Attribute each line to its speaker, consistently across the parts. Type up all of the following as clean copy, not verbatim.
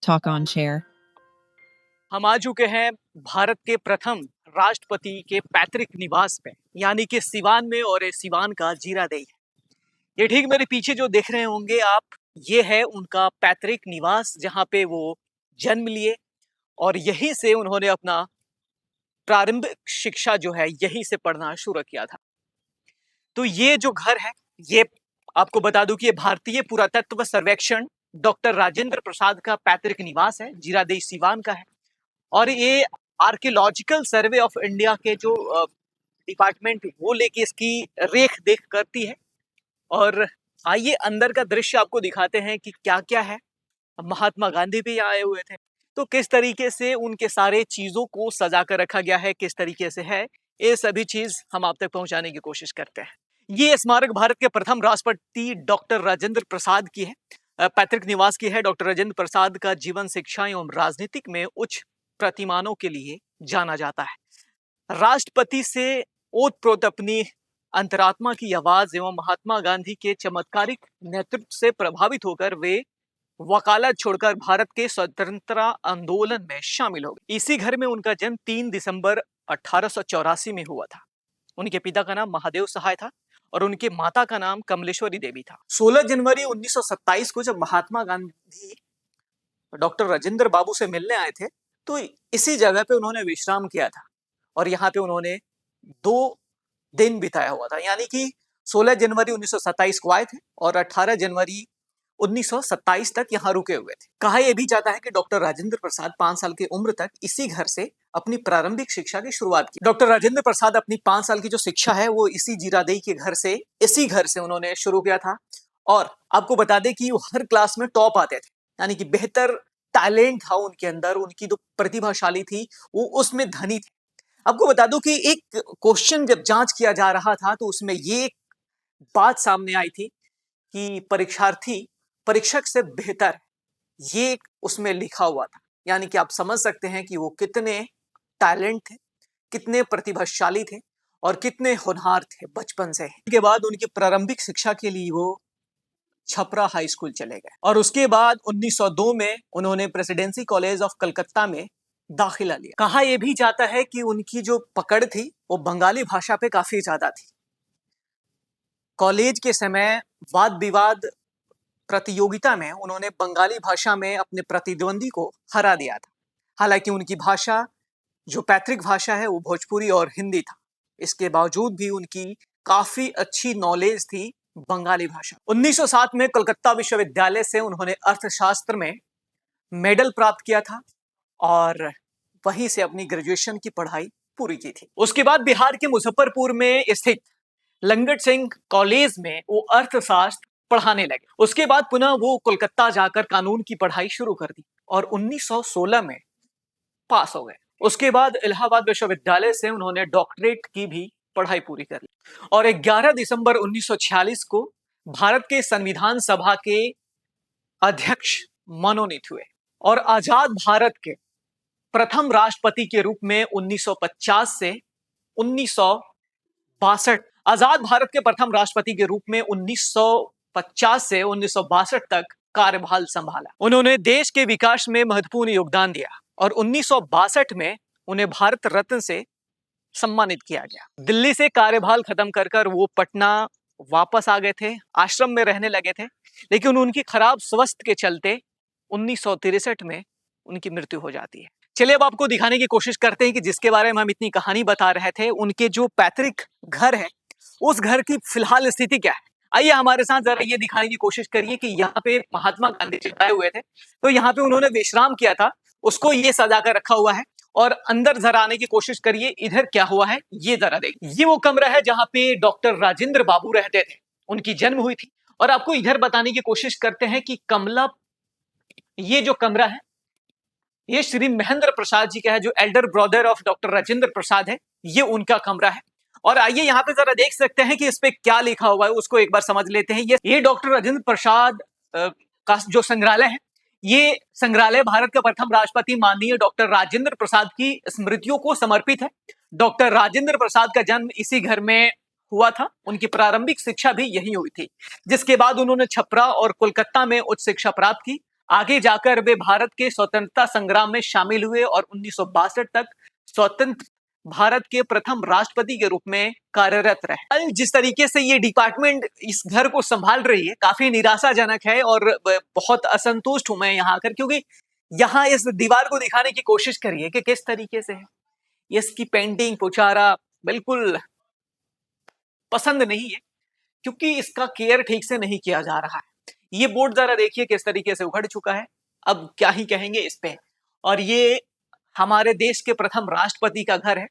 Speaker 1: Talk on chair.
Speaker 2: हम आ चुके हैं भारत के प्रथम राष्ट्रपति के पैतृक निवास पे, यानी कि सिवान में, और ये सिवान का जीरादेई है। ये ठीक मेरे पीछे जो देख रहे होंगे आप, ये है उनका पैतृक निवास, जहाँ पे वो जन्म लिए और यहीं से उन्होंने अपना प्रारंभिक शिक्षा जो है यहीं से पढ़ना शुरू किया था। तो ये जो घर है, ये आपको बता दूं कि ये भारतीय पुरातत्व सर्वेक्षण डॉक्टर राजेंद्र प्रसाद का पैतृक निवास है, जीरादेई सिवान का है। और ये आर्कियोलॉजिकल सर्वे ऑफ इंडिया के जो डिपार्टमेंट वो लेके इसकी रेख देख करती है। और आइए अंदर का दृश्य आपको दिखाते हैं कि क्या क्या है। महात्मा गांधी भी आए हुए थे, तो किस तरीके से उनके सारे चीजों को सजा कर रखा गया है, किस तरीके से है, ये सभी चीज हम आप तक पहुंचाने की कोशिश करते हैं। ये स्मारक भारत के प्रथम राष्ट्रपति डॉक्टर राजेंद्र प्रसाद की है, पैतृक निवास की है। डॉक्टर राजेंद्र प्रसाद का जीवन, शिक्षा एवं राजनीतिक में उच्च प्रतिमानों के लिए जाना जाता है। राष्ट्रपति से ओतप्रोत अपनी अंतरात्मा की आवाज एवं महात्मा गांधी के चमत्कारिक नेतृत्व से प्रभावित होकर वे वकालत छोड़कर भारत के स्वतंत्रता आंदोलन में शामिल हो गए। इसी घर में उनका जन्म 3 दिसंबर 1884 में हुआ था। उनके पिता का नाम महादेव सहाय था और उनके माता का नाम कमलेश्वरी देवी था। 16 जनवरी 1927 को जब महात्मा गांधी डॉक्टर राजेंद्र बाबू से मिलने आए थे, तो इसी जगह पे उन्होंने विश्राम किया था और यहाँ पे उन्होंने 2 दिन बिताया हुआ था। यानी कि 16 जनवरी 1927 को आए थे और 18 जनवरी 1927 तक यहाँ रुके हुए थे। कहा यह भी जाता है कि डॉक्टर राजेंद्र प्रसाद 5 साल की उम्र तक इसी घर से अपनी प्रारंभिक शिक्षा की शुरुआत की। डॉक्टर राजेंद्र प्रसाद अपनी 5 साल की जो शिक्षा है वो इसी जीरादेई के घर से, इसी घर से उन्होंने शुरू किया था। और आपको बता दें कि वो हर क्लास में टॉप आते थे, यानी कि बेहतर टैलेंट था उनके अंदर, उनकी जो प्रतिभाशाली थी वो उसमें धनी थी। आपको बता दूं कि एक क्वेश्चन जब जांच किया जा रहा था तो उसमें ये बात सामने आई थी कि परीक्षार्थी परीक्षक से बेहतर है, ये उसमें लिखा हुआ था। यानी कि आप समझ सकते हैं कि वो कितने टैलेंट थे, कितने प्रतिभाशाली थे और कितने होनहार थे बचपन से। इसके बाद उनकी प्रारंभिक शिक्षा के लिए वो छपरा हाई स्कूल चले गए और उसके बाद 1902 में उन्होंने प्रेसिडेंसी कॉलेज ऑफ कलकत्ता में दाखिला लिया। कहा यह भी जाता है कि उनकी जो पकड़ थी वो बंगाली भाषा पे काफी ज्यादा थी। कॉलेज के समय वाद विवाद प्रतियोगिता में उन्होंने बंगाली भाषा में अपने प्रतिद्वंदी को हरा दिया था। हालांकि उनकी भाषा, जो पैतृक भाषा है, वो भोजपुरी और हिंदी था। इसके बावजूद भी उनकी काफी अच्छी नॉलेज थी बंगाली भाषा। 1907 में कलकत्ता विश्वविद्यालय से उन्होंने अर्थशास्त्र में मेडल प्राप्त किया था और वहीं से अपनी ग्रेजुएशन की पढ़ाई पूरी की थी। उसके बाद बिहार के मुजफ्फरपुर में स्थित लंगट सिंह कॉलेज में वो अर्थशास्त्र पढ़ाने लगे। उसके बाद पुनः वो कोलकाता जाकर कानून की पढ़ाई शुरू कर दी और 1916 में पास हो गए। उसके बाद इलाहाबाद विश्वविद्यालय से उन्होंने डॉक्टरेट की भी पढ़ाई पूरी कर ली और 11 दिसंबर 1946 को भारत के संविधान सभा के अध्यक्ष मनोनीत हुए और आजाद भारत के प्रथम राष्ट्रपति के रूप में 1950 से 1962, आजाद भारत के प्रथम राष्ट्रपति के रूप में 1950 से 1962 तक कार्यभार संभाला। उन्होंने देश के विकास में महत्वपूर्ण योगदान दिया और 1962 में उन्हें भारत रत्न से सम्मानित किया गया। दिल्ली से कार्यभार खत्म कर वो पटना वापस आ गए थे, आश्रम में रहने लगे थे, लेकिन उनकी खराब स्वास्थ्य के चलते 1963 में उनकी मृत्यु हो जाती है। चलिए अब आपको दिखाने की कोशिश करते हैं कि जिसके बारे में हम इतनी कहानी बता रहे थे, उनके जो पैतृक घर है उस घर की फिलहाल स्थिति क्या है। आइए हमारे साथ जरा ये दिखाने की कोशिश करिए कि यहाँ पे महात्मा गांधी जी आए हुए थे, तो यहाँ पे उन्होंने विश्राम किया था, उसको ये सजा कर रखा हुआ है। और अंदर जरा आने की कोशिश करिए, इधर क्या हुआ है ये जरा देखिए। ये वो कमरा है जहाँ पे डॉक्टर राजेंद्र बाबू रहते थे, उनकी जन्म हुई थी। और आपको इधर बताने की कोशिश करते हैं कि कमला, ये जो कमरा है ये श्री महेंद्र प्रसाद जी का है, जो elder brother of doctor Rajendra Prasad है, ये उनका कमरा है। और आइए यहाँ पे जरा देख सकते हैं कि इस पे क्या लिखा हुआ है, उसको एक बार समझ लेते हैं। ये डॉक्टर राजेंद्र प्रसाद का जो संग्रहालय है, ये संग्रहालय भारत के प्रथम राष्ट्रपति माननीय डॉक्टर राजेंद्र प्रसाद की स्मृतियों को समर्पित है। डॉक्टर राजेंद्र प्रसाद का जन्म इसी घर में हुआ था, उनकी प्रारंभिक शिक्षा भी यही हुई थी, जिसके बाद उन्होंने छपरा और कोलकाता में उच्च शिक्षा प्राप्त की। आगे जाकर वे भारत के स्वतंत्रता संग्राम में शामिल हुए और 1962 तक स्वतंत्र भारत के प्रथम राष्ट्रपति के रूप में कार्यरत रहे। जिस तरीके से ये डिपार्टमेंट इस घर को संभाल रही है काफी निराशाजनक है और बहुत असंतुष्ट हूं मैं यहाँ आकर, क्योंकि यहाँ इस दीवार को दिखाने की कोशिश करिए कि किस तरीके से है। इसकी पेंटिंग पुचारा बिल्कुल पसंद नहीं है, क्योंकि इसका केयर ठीक से नहीं किया जा रहा है। ये बोर्ड जरा देखिए किस तरीके से उखड़ चुका है, अब क्या ही कहेंगे इस पे। और ये हमारे देश के प्रथम राष्ट्रपति का घर है,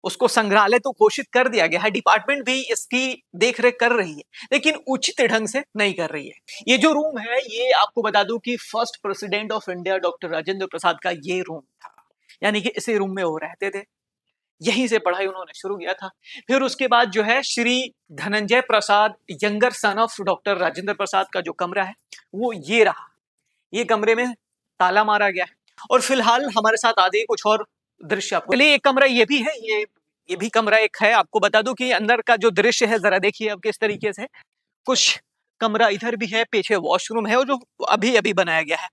Speaker 2: उसको संग्रहालय तो घोषित कर दिया गया है, डिपार्टमेंट भी इसकी देखरेख कर रही है, लेकिन उचित ढंग से नहीं कर रही है। ये जो रूम है, ये आपको बता दूं कि first president of India doctor Rajendra Prasad का ये रूम था, यानी कि इसी रूम में वो रहते थे, यहीं से पढ़ाई उन्होंने शुरू किया था। फिर उसके बाद जो है Shri Dhananjay Prasad younger son of doctor Rajendra Prasad का जो कमरा है वो ये रहा। ये कमरे में ताला मारा गया है। और फिलहाल हमारे साथ आ जाइए कुछ और दृश्य आपको। चलिए एक कमरा ये भी है, ये भी कमरा एक है। आपको बता दूं कि अंदर का जो दृश्य है जरा देखिए अब किस तरीके से। कुछ कमरा इधर भी है, पीछे वॉशरूम है और जो अभी अभी बनाया गया है।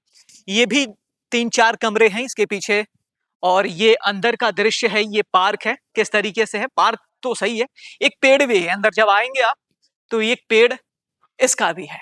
Speaker 2: ये भी 3-4 कमरे हैं इसके पीछे। और ये अंदर का दृश्य है, ये पार्क है, किस तरीके से है। पार्क तो सही है, एक पेड़ भी है अंदर, जब आएंगे आप तो एक पेड़ इसका भी है।